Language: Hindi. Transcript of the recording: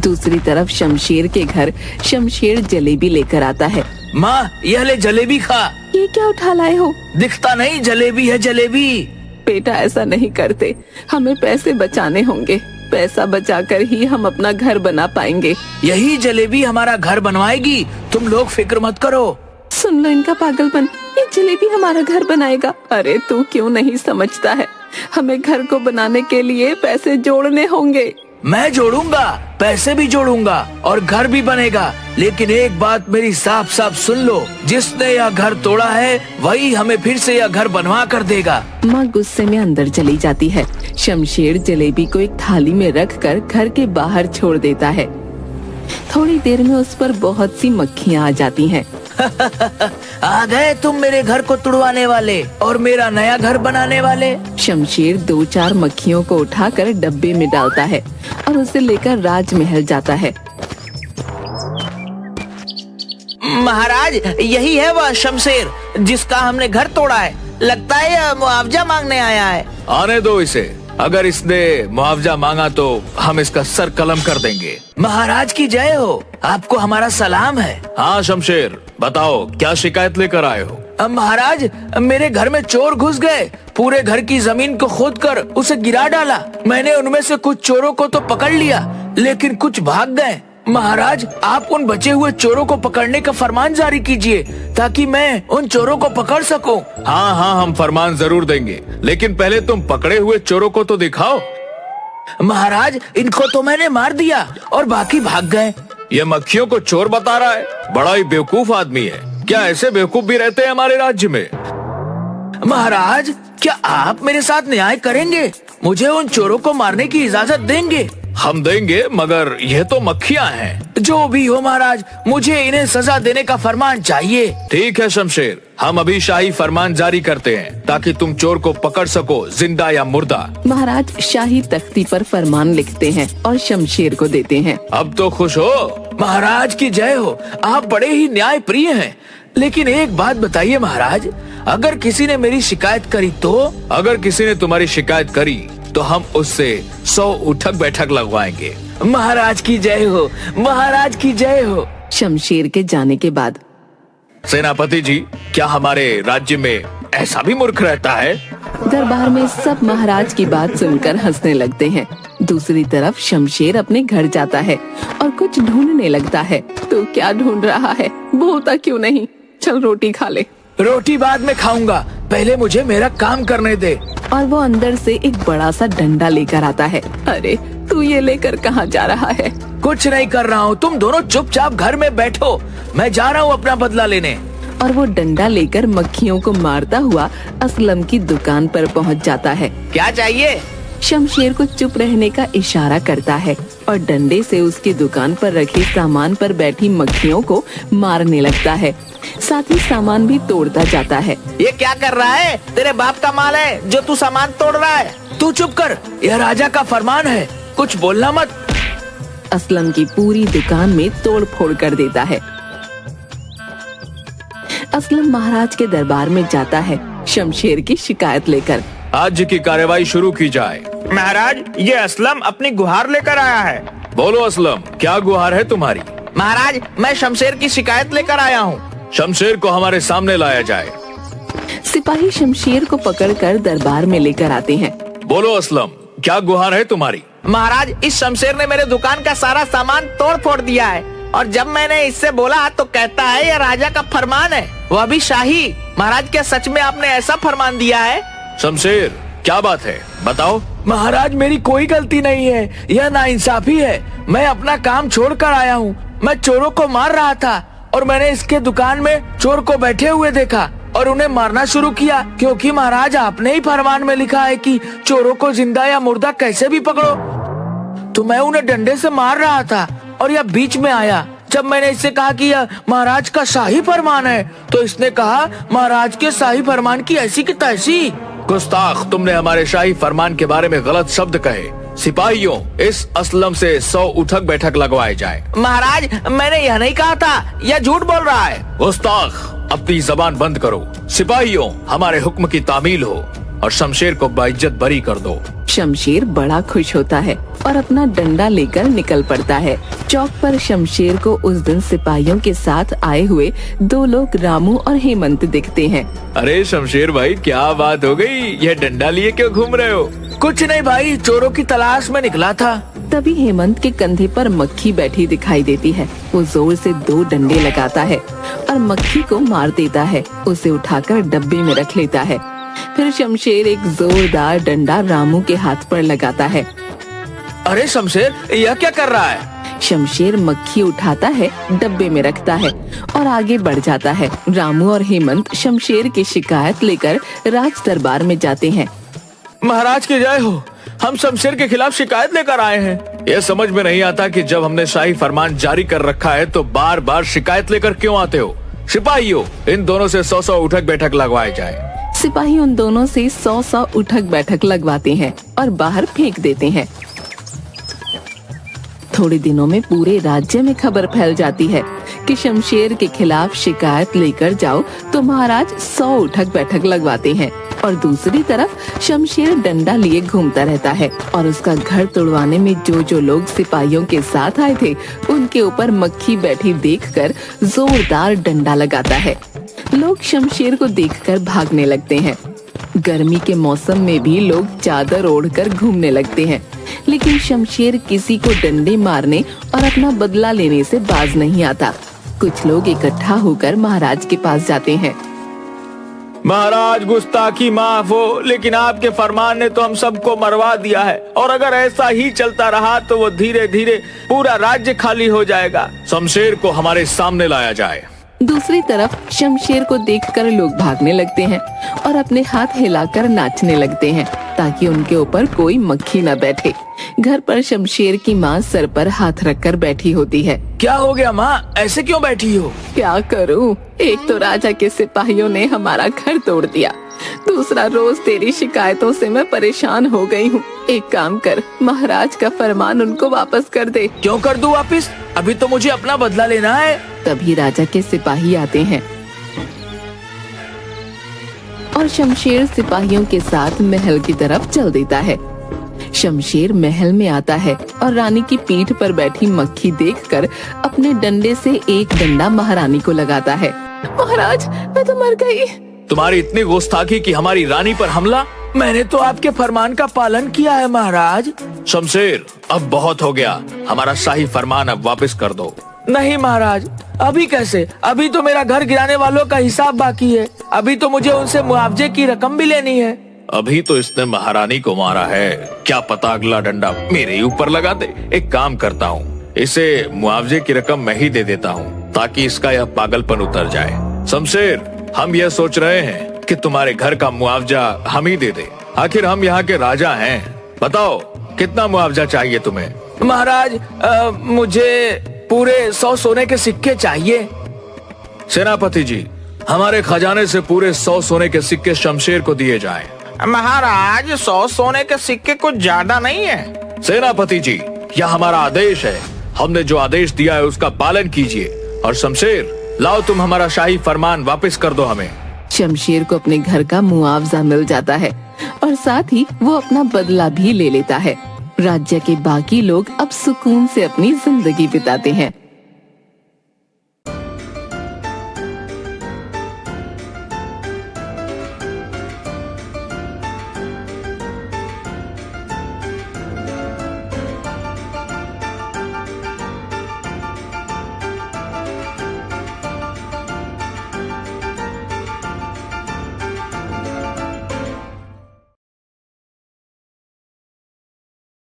दूसरी तरफ शमशेर के घर शमशेर जलेबी लेकर आता है। माँ, यह ले जलेबी खा। ये क्या उठा लाए हो? दिखता नहीं, जलेबी है जलेबी। बेटा ऐसा नहीं करते, हमें पैसे बचाने होंगे। पैसा बचाकर ही हम अपना घर बना पाएंगे। यही जलेबी हमारा घर बनवाएगी, तुम लोग फिक्र मत करो। सुन लो इनका पागलपन, ये जलेबी हमारा घर बनाएगा। अरे तू क्यों नहीं समझता है, हमें घर को बनाने के लिए पैसे जोड़ने होंगे। मैं जोड़ूंगा, पैसे भी जोड़ूंगा और घर भी बनेगा। लेकिन एक बात मेरी साफ साफ सुन लो, जिसने यह घर तोड़ा है वही हमें फिर से यह घर बनवा कर देगा। माँ गुस्से में अंदर चली जाती है। शमशेर जलेबी को एक थाली में रखकर घर के बाहर छोड़ देता है। थोड़ी देर में उस पर बहुत सी मक्खियाँ आ जाती हैं। आ गए तुम मेरे घर को तुड़वाने वाले और मेरा नया घर बनाने वाले। शमशेर 2-4 मक्खियों को उठाकर डब्बे में डालता है और उसे लेकर राजमहल जाता है। महाराज, यही है वह शमशेर जिसका हमने घर तोड़ा है। लगता है यह मुआवजा मांगने आया है। आने दो इसे, अगर इसने मुआवजा मांगा तो हम इसका सर कलम कर देंगे। महाराज की जय हो, आपको हमारा सलाम है। हाँ शमशेर, बताओ क्या शिकायत लेकर आए हो? महाराज, मेरे घर में चोर घुस गए, पूरे घर की जमीन को खोदकर उसे गिरा डाला। मैंने उनमें से कुछ चोरों को तो पकड़ लिया, लेकिन कुछ भाग गए। महाराज, आप उन बचे हुए चोरों को पकड़ने का फरमान जारी कीजिए ताकि मैं उन चोरों को पकड़ सकूं। हाँ हाँ, हम फरमान जरूर देंगे, लेकिन पहले तुम पकड़े हुए चोरों को तो दिखाओ। महाराज, इनको तो मैंने मार दिया और बाकी भाग गए। ये मक्खियों को चोर बता रहा है, बड़ा ही बेवकूफ आदमी है। क्या ऐसे बेवकूफ भी रहते हैं हमारे राज्य में? महाराज, क्या आप मेरे साथ न्याय करेंगे? मुझे उन चोरों को मारने की इजाजत देंगे? हम देंगे, मगर यह तो मक्खियाँ हैं। जो भी हो महाराज, मुझे इन्हें सजा देने का फरमान चाहिए। ठीक है शमशेर, हम अभी शाही फरमान जारी करते हैं ताकि तुम चोर को पकड़ सको, जिंदा या मुर्दा। महाराज शाही तख्ती पर फरमान लिखते हैं और शमशेर को देते हैं। अब तो खुश हो? महाराज की जय हो, आप बड़े ही न्याय प्रिय हैं। लेकिन एक बात बताइए महाराज, अगर किसी ने मेरी शिकायत करी तो? अगर किसी ने तुम्हारी शिकायत करी तो हम उससे 100 उठक बैठक लगवाएंगे। महाराज की जय हो, महाराज की जय हो। शमशेर के जाने के बाद सेनापति जी, क्या हमारे राज्य में ऐसा भी मूर्ख रहता है? दरबार में सब महाराज की बात सुनकर हंसने लगते हैं। दूसरी तरफ शमशेर अपने घर जाता है और कुछ ढूंढने लगता है। तो क्या ढूंढ रहा है? बोलता क्यों नहीं, चल रोटी खा ले। रोटी बाद में खाऊंगा, पहले मुझे मेरा काम करने दे। और वो अंदर से एक बड़ा सा डंडा लेकर आता है। अरे तू ये लेकर कहाँ जा रहा है? कुछ नहीं कर रहा हूँ, तुम दोनों चुपचाप घर में बैठो, मैं जा रहा हूँ अपना बदला लेने। और वो डंडा लेकर मक्खियों को मारता हुआ असलम की दुकान पर पहुँच जाता है। क्या चाहिए? शमशेर को चुप रहने का इशारा करता है और डंडे से उसकी दुकान पर रखे सामान पर बैठी मक्खियों को मारने लगता है। साथ ही सामान भी तोड़ता जाता है। ये क्या कर रहा है? तेरे बाप का माल है जो तू सामान तोड़ रहा है। तू चुप कर, यह राजा का फरमान है, कुछ बोलना मत। असलम की पूरी दुकान में तोड़ फोड़ कर देता है। असलम महाराज के दरबार में जाता है शमशेर की शिकायत लेकर। आज की कार्यवाही शुरू की जाए। महाराज, ये असलम अपनी गुहार लेकर आया है। बोलो असलम, क्या गुहार है तुम्हारी? महाराज, मैं शमशेर की शिकायत लेकर आया हूँ। शमशेर को हमारे सामने लाया जाए। सिपाही शमशेर को पकड़कर दरबार में लेकर आते हैं। बोलो असलम, क्या गुहार है तुम्हारी? महाराज, इस शमशेर ने मेरे दुकान का सारा सामान तोड़ फोड़ दिया है और जब मैंने इससे बोला तो कहता है यह राजा का फरमान है, वह भी शाही। महाराज, क्या सच में आपने ऐसा फरमान दिया है? शमशेर, क्या बात है, बताओ। महाराज, मेरी कोई गलती नहीं है, यह नाइंसाफी है। मैं अपना काम छोड़कर आया हूँ। मैं चोरों को मार रहा था और मैंने इसके दुकान में चोर को बैठे हुए देखा और उन्हें मारना शुरू किया, क्योंकि महाराज आपने ही फरमान में लिखा है कि चोरों को जिंदा या मुर्दा कैसे भी पकड़ो। तो मैं उन्हें डंडे से मार रहा था और यह बीच में आया। जब मैंने इससे कहा कि यह महाराज का शाही फरमान है तो इसने कहा महाराज के शाही फरमान की ऐसी की तैसी। गुस्ताख, तुमने हमारे शाही फरमान के बारे में गलत शब्द कहे। सिपाहियों, इस असलम से 100 उठक बैठक लगवाए जाए। महाराज, मैंने यह नहीं कहा था, यह झूठ बोल रहा है। गुस्ताख, अपनी जबान बंद करो। सिपाहियों, हमारे हुक्म की तामील हो। और शमशेर को बाइज्जत बरी कर दो। शमशेर बड़ा खुश होता है और अपना डंडा लेकर निकल पड़ता है। चौक पर शमशेर को उस दिन सिपाहियों के साथ आए हुए 2 लोग रामू और हेमंत दिखते हैं। अरे शमशेर भाई, क्या बात हो गई? यह डंडा लिए क्यों घूम रहे हो? कुछ नहीं भाई, चोरों की तलाश में निकला था। तभी हेमंत के कंधे पर मक्खी बैठी दिखाई देती है। वो जोर से 2 डंडे लगाता है और मक्खी को मार देता है। उसे उठाकर डब्बे में रख लेता है। फिर शमशेर एक जोरदार डंडा रामू के हाथ पर लगाता है। अरे शमशेर, यह क्या कर रहा है? शमशेर मक्खी उठाता है, डब्बे में रखता है और आगे बढ़ जाता है। रामू और हेमंत शमशेर की शिकायत लेकर राज दरबार में जाते हैं। महाराज की जय हो, हम शमशेर के खिलाफ शिकायत लेकर आए हैं। यह समझ में नहीं आता कि जब हमने शाही फरमान जारी कर रखा है तो बार बार शिकायत लेकर क्यों आते हो? सिपाहियों, इन दोनों से 100 उठक बैठक लगवाए जाए। सिपाही उन दोनों से 100 उठक बैठक लगवाते हैं और बाहर फेंक देते हैं। थोड़े दिनों में पूरे राज्य में खबर फैल जाती है कि शमशेर के खिलाफ शिकायत लेकर जाओ तो महाराज 100 उठक बैठक लगवाते हैं। और दूसरी तरफ शमशेर डंडा लिए घूमता रहता है और उसका घर तोड़वाने में जो लोग सिपाहियों के साथ आए थे उनके ऊपर मक्खी बैठी देखकर जोरदार डंडा लगाता है। लोग शमशेर को देखकर भागने लगते हैं। गर्मी के मौसम में भी लोग चादर ओढ़कर घूमने लगते हैं, लेकिन शमशेर किसी को डंडे मारने और अपना बदला लेने से बाज नहीं आता। कुछ लोग इकट्ठा होकर महाराज के पास जाते हैं। महाराज, गुस्ताखी माफ हो, लेकिन आपके फरमान ने तो हम सबको मरवा दिया है और अगर ऐसा ही चलता रहा तो वो धीरे धीरे पूरा राज्य खाली हो जाएगा। शमशेर को हमारे सामने लाया जाए। दूसरी तरफ शमशेर को देखकर लोग भागने लगते हैं और अपने हाथ हिलाकर नाचने लगते हैं ताकि उनके ऊपर कोई मक्खी न बैठे। घर पर शमशेर की माँ सर पर हाथ रखकर बैठी होती है। क्या हो गया माँ, ऐसे क्यों बैठी हो? क्या करूँ, एक तो राजा के सिपाहियों ने हमारा घर तोड़ दिया, दूसरा रोज तेरी शिकायतों से मैं परेशान हो गई हूँ। एक काम कर, महाराज का फरमान उनको वापस कर दे। क्यों कर दूँ वापस? अभी तो मुझे अपना बदला लेना है। तभी राजा के सिपाही आते हैं और शमशेर सिपाहियों के साथ महल की तरफ चल देता है। शमशेर महल में आता है और रानी की पीठ पर बैठी मक्खी देखकर अपने डंडे से एक डंडा महारानी को लगाता है। महाराज, मैं तो मर गई। तुम्हारी इतनी गुस्ताखी कि हमारी रानी पर हमला? मैंने तो आपके फरमान का पालन किया है महाराज। शमशेर, अब बहुत हो गया, हमारा शाही फरमान अब वापस कर दो। नहीं महाराज, अभी कैसे? अभी तो मेरा घर गिराने वालों का हिसाब बाकी है। अभी तो मुझे उनसे मुआवजे की रकम भी लेनी है। अभी तो इसने महारानी को मारा है, क्या पता अगला डंडा मेरे ही ऊपर लगा दे। एक काम करता हूँ, इसे मुआवजे की रकम मैं ही दे देता हूँ ताकि इसका यह पागलपन उतर जाए। शमशेर, हम यह सोच रहे हैं कि तुम्हारे घर का मुआवजा हम ही दे दे। आखिर हम यहाँ के राजा हैं। बताओ, कितना मुआवजा चाहिए तुम्हें? महाराज, मुझे पूरे 100 सोने के सिक्के चाहिए। सेनापति जी, हमारे खजाने से पूरे 100 सोने के सिक्के शमशेर को दिए जाएं। महाराज, 100 सोने के सिक्के कुछ ज्यादा नहीं है। सेनापति जी, यह हमारा आदेश है। हमने जो आदेश दिया है उसका पालन कीजिए। और शमशेर, लाओ तुम हमारा शाही फरमान वापस कर दो हमें। शमशेर को अपने घर का मुआवजा मिल जाता है और साथ ही वो अपना बदला भी ले लेता है। राज्य के बाकी लोग अब सुकून से अपनी जिंदगी बिताते हैं।